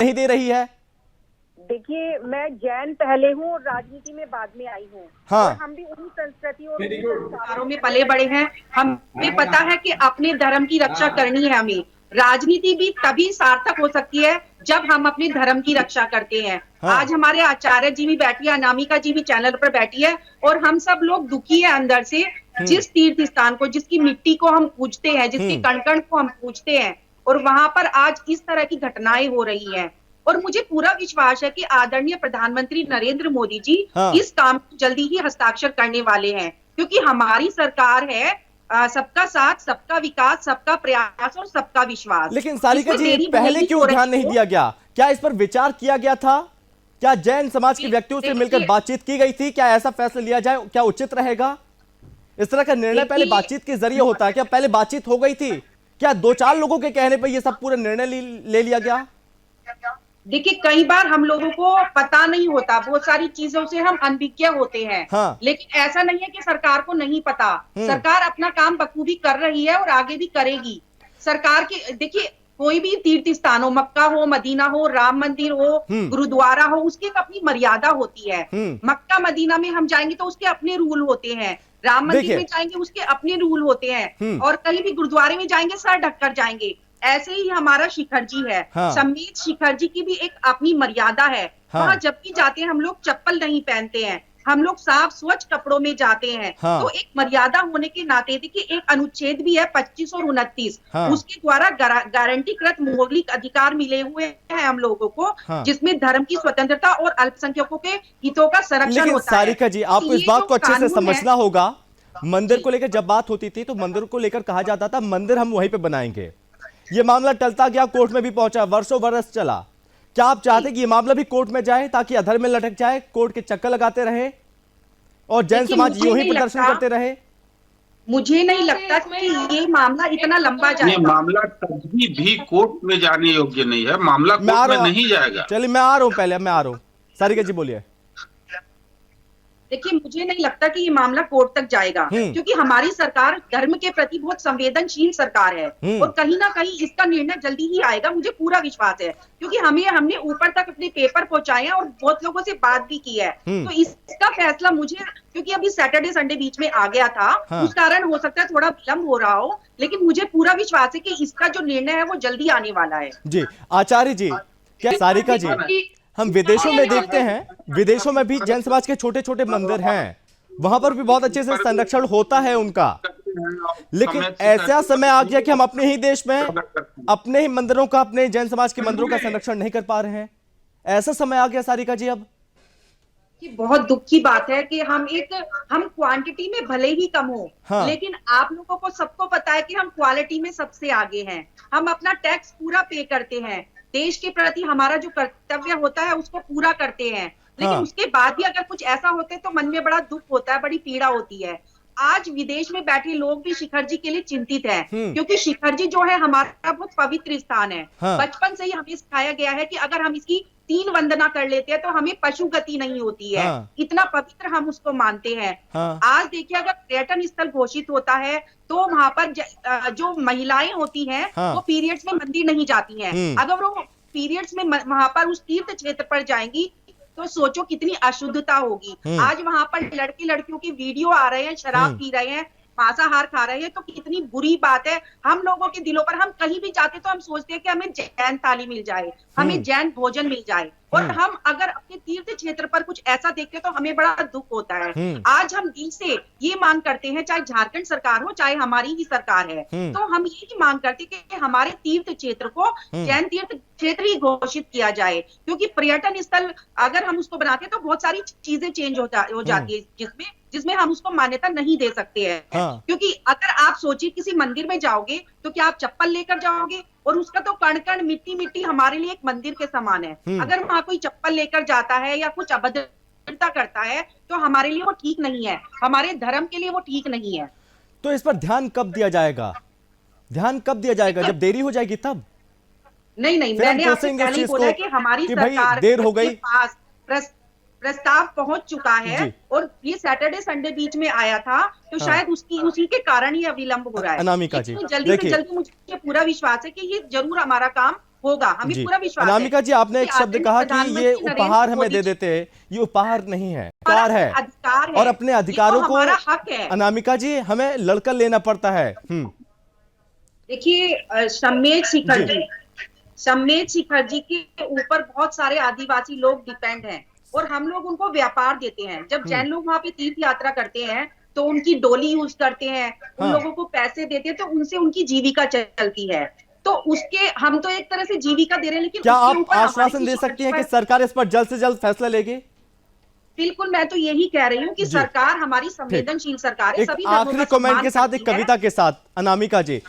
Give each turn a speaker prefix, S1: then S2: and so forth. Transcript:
S1: नहीं दे रही है?
S2: देखिए, मैं जैन पहले हूँ और राजनीति में बाद में आई हूँ।
S1: हाँ।
S2: और हम भी उन्हीं संस्कृति और उन्हीं
S3: संस्कारों में पले बड़े हैं। हमें पता है कि अपने धर्म की रक्षा करनी है हमें। राजनीति भी तभी सार्थक हो सकती है जब हम अपने धर्म की रक्षा करते हैं।
S1: हाँ।
S3: आज हमारे आचार्य जी भी बैठी है, अनामिका जी भी चैनल पर बैठी है, और हम सब लोग दुखी है अंदर से। जिस तीर्थ स्थान को, जिसकी मिट्टी को हम पूजते हैं, जिसके कण कण को हम पूजते हैं, और वहां पर आज इस तरह की घटनाएं हो रही हैं। और मुझे पूरा विश्वास है कि आदरणीय प्रधानमंत्री नरेंद्र मोदी जी
S1: हाँ।
S3: इस काम को जल्दी ही हस्ताक्षर करने वाले हैं, क्योंकि हमारी सरकार है सबका साथ, सबका विकास, सबका प्रयास और सबका विश्वास।
S1: लेकिन सारिका जी, पहले क्यों ध्यान नहीं दिया गया? क्या इस पर विचार किया गया था? क्या जैन समाज के व्यक्तियों से मिलकर बातचीत की गई थी? क्या ऐसा फैसला लिया जाए, क्या उचित रहेगा? इस तरह का निर्णय पहले बातचीत के जरिए होता है, क्या पहले बातचीत हो गई थी? क्या 2-4 लोगों के कहने पर यह सब पूरा निर्णय ले लिया गया?
S3: देखिए, कई बार हम लोगों को पता नहीं होता, बहुत सारी चीजों से हम अनभिज्ञ होते हैं।
S1: हाँ।
S3: लेकिन ऐसा नहीं है कि सरकार को नहीं पता। सरकार अपना काम बखूबी कर रही है और आगे भी करेगी। सरकार की, देखिए, कोई भी तीर्थ स्थान हो, मक्का हो, मदीना हो, राम मंदिर हो, गुरुद्वारा हो, उसकी एक अपनी मर्यादा होती है। मक्का मदीना में हम जाएंगे तो उसके अपने रूल होते हैं, राम मंदिर में जाएंगे उसके अपने रूल होते हैं, और कहीं भी गुरुद्वारे में जाएंगे सर ढककर जाएंगे। ऐसे ही हमारा शिखर जी है।
S1: हाँ।
S3: समेत शिखर जी की भी एक अपनी मर्यादा है।
S1: हाँ।
S3: वहां जब भी जाते हैं हम लोग चप्पल नहीं पहनते हैं, हम लोग साफ स्वच्छ कपड़ों में जाते हैं।
S1: हाँ।
S3: तो एक मर्यादा होने के नाते, देखिए, एक अनुच्छेद भी है 25 और 29।
S1: हाँ।
S3: उसके द्वारा गारंटीकृत मौलिक अधिकार मिले हुए हैं हम लोगों को।
S1: हाँ।
S3: जिसमें धर्म की स्वतंत्रता और अल्पसंख्यकों के हितों का संरक्षण
S1: लेकिन
S3: होता है।
S1: सारिका जी, आपको इस बात को अच्छे से समझना होगा। मंदिर को लेकर जब बात होती थी तो मंदिर को लेकर कहा जाता था मंदिर हम वहीं पे बनाएंगे। ये मामला टलता गया, कोर्ट में भी पहुंचा, वर्षों बरस चला। क्या आप चाहते कि ये मामला भी कोर्ट में जाए ताकि अधर में लटक जाए, कोर्ट के चक्कर लगाते रहे और जैन समाज यूं ही प्रदर्शन करते रहे?
S3: मुझे नहीं लगता कि ये मामला इतना लंबा जाएगा।
S4: ये मामला कभी भी कोर्ट में जाने योग्य नहीं है। मामला कोर्ट में नहीं जाएगा।
S1: चलिए, मैं आ रहा हूं, पहले मैं आ रहा हूं। सारिका जी बोलिए।
S3: देखिए, मुझे नहीं लगता कि ये मामला कोर्ट तक जाएगा, क्योंकि हमारी सरकार धर्म के प्रति बहुत संवेदनशील सरकार है, और कहीं ना कहीं इसका निर्णय जल्दी ही आएगा, मुझे पूरा विश्वास है। क्योंकि हमने ऊपर तक अपने पेपर पहुंचाए हैं और बहुत लोगों से बात भी की है। तो इसका फैसला मुझे, क्योंकि अभी सैटरडे संडे बीच में आ गया था, उस कारण हो सकता है थोड़ा विलंब हो रहा हो, लेकिन मुझे पूरा विश्वास है कि इसका जो निर्णय है वो जल्दी आने वाला है।
S1: जी आचार्य जी, क्या सारिका जी, हम विदेशों में देखते हैं, विदेशों में भी जैन समाज के छोटे छोटे मंदिर हैं, वहां पर भी बहुत अच्छे से संरक्षण होता है उनका। लेकिन ऐसा समय आ गया कि हम अपने ही देश में अपने ही मंदिरों का, अपने जैन समाज के मंदिरों का संरक्षण नहीं कर पा रहे हैं। ऐसा समय आ गया सारिका जी अब।
S3: ये बहुत दुख की बात है कि हम क्वांटिटी में भले ही कम हो,
S1: हाँ।
S3: लेकिन आप लोगों को सबको पता है कि हम क्वालिटी में सबसे आगे हैं। हम अपना टैक्स पूरा पे करते हैं, देश के प्रति हमारा जो कर्तव्य होता है उसको पूरा करते हैं। लेकिन
S1: हाँ।
S3: उसके बाद भी अगर कुछ ऐसा होता है तो मन में बड़ा दुख होता है, बड़ी पीड़ा होती है। आज विदेश में बैठे लोग भी शिखर जी के लिए चिंतित हैं, क्योंकि शिखर जी जो है हमारा बहुत पवित्र स्थान है।
S1: हाँ।
S3: बचपन से ही हमें सिखाया गया है कि अगर हम इसकी 3 वंदना कर लेते हैं तो हमें पशु गति नहीं होती है।
S1: हाँ।
S3: इतना पवित्र हम उसको मानते हैं।
S1: हाँ।
S3: आज देखिए, अगर पर्यटन स्थल घोषित होता है तो वहां पर जो महिलाएं होती हैं,
S1: हाँ।
S3: वो पीरियड्स में मंदिर नहीं जाती हैं। अगर वो पीरियड्स में वहां पर उस तीर्थ क्षेत्र पर जाएंगी तो सोचो कितनी अशुद्धता होगी। आज वहां पर लड़के लड़कियों की वीडियो आ रहे हैं, शराब पी रहे हैं, मांसाहार खा रहे हैं, तो कितनी बुरी बात है। हम लोगों के दिलों पर, हम कहीं भी जाते तो हम सोचते हैं कि हमें जैन थाली मिल जाए, हमें जैन भोजन मिल जाए, और हम अगर अपने तीर्थ क्षेत्र पर कुछ ऐसा देखते तो हमें बड़ा दुख होता है। आज हम दिल से ये मांग करते हैं, चाहे झारखंड सरकार हो चाहे हमारी ही सरकार है, तो हम यही मांग करते हैं कि हमारे तीर्थ क्षेत्र को जैन तीर्थ क्षेत्र ही घोषित किया जाए। क्योंकि पर्यटन स्थल अगर हम उसको बनाते हैं तो बहुत सारी चीजें चेंज हो जाती है, जिसमें हम उसको मान्यता नहीं दे सकते हैं।
S1: हाँ।
S3: क्योंकि अगर आप सोचिए किसी मंदिर में जाओगे तो क्या आप चप्पल लेकर जाओगे, और उसका तो कण कण मिट्टी मिट्टी हमारे लिए एक मंदिर के समान है। अगर वहां कोई चप्पल लेकर जाता है या कुछ अभद्रता करता है तो हमारे लिए वो ठीक नहीं है, हमारे धर्म के लिए वो ठीक नहीं है।
S1: तो इस पर ध्यान कब दिया जाएगा? ध्यान कब दिया जाएगा? जब देरी हो जाएगी तब?
S3: नहीं, मैंने आपसे पहले ही बोला कि हमारी सरकार
S1: देर हो गई,
S3: के पास प्रस्ताव पहुंच चुका है, और ये सैटरडे संडे बीच में आया था, तो शायद उसी के कारण ही अविलंब हो रहा है।
S1: अनामिका जी,
S3: जल्दी से जल्दी मुझे पूरा विश्वास है कि ये जरूर हमारा काम होगा, हमें
S1: जी
S3: पूरा विश्वास है।
S1: अनामिका जी, आपने एक
S3: कि
S1: शब्द
S3: आदरणीय
S1: कहा कि
S3: प्रधानमंत्री
S1: ये
S3: नरेंद्र
S1: उपहार हमें
S3: मोदी
S1: दे
S3: जी
S1: देते हैं। ये उपहार नहीं है,
S3: हमारा
S1: अधिकार है,
S3: अधिकार है,
S1: और अपने
S3: ये तो
S1: अधिकारों को
S3: हमारा हक है।
S1: अनामिका जी हमें लड़कर लेना पड़ता है।
S3: देखिए
S1: जी
S3: सम्मेद शिखर जी के ऊपर बहुत सारे आदिवासी लोग डिपेंड हैं और हम लोग उनको व्यापार देते हैं। जब जैन लोग वहां पे तीर्थ यात्रा करते हैं तो उनकी डोली यूज करते हैं, उन
S1: हाँ।
S3: लोगों को पैसे देते हैं, तो उनसे उनकी जीविका चलती है। तो उसके हम तो एक तरह से जीविका दे रहे हैं, लेकिन
S1: क्या
S3: उसके
S1: आप
S3: ऊपर हमारी
S1: आश्वासन दे
S3: भी
S1: सकती हैं कि
S3: पर
S1: सरकार इस पर जल्द से जल्द फैसला लेगी?
S3: बिल्कुल, मैं तो यही कह रही हूँ कि
S1: जी
S3: सरकार हमारी
S1: ठीक,
S3: संवेदनशील सरकार है,
S1: एक
S3: सभी धर्मों
S1: आखिरी
S3: का
S1: कमेंट
S3: सम्मान
S1: के साथ, एक
S3: करती है।
S1: कविता के साथ अनामिका जी,